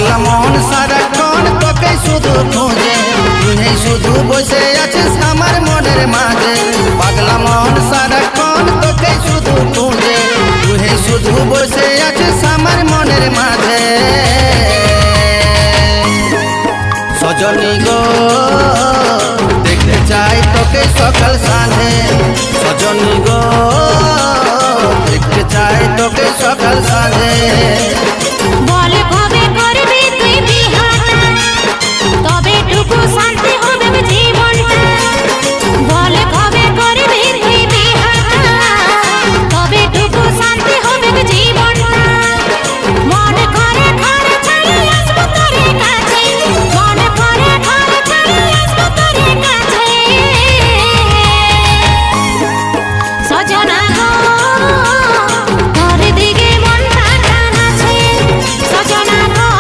পাগলা মন সারাক্ষণ তোকে শুধু খোঁজে, তুই শুধু বসে আছিস আমার মনের মাঝে। পাগলা মন সারাক্ষণ তোকে শুধু খোঁজে, তুই শুধু বসে আছিস আমার মনের মাঝে। সজনী গো দেখতে চাই তোকে সকাল সাঁঝে, সজনী গো দেখতে চাই তোকে সকাল সাঁঝে।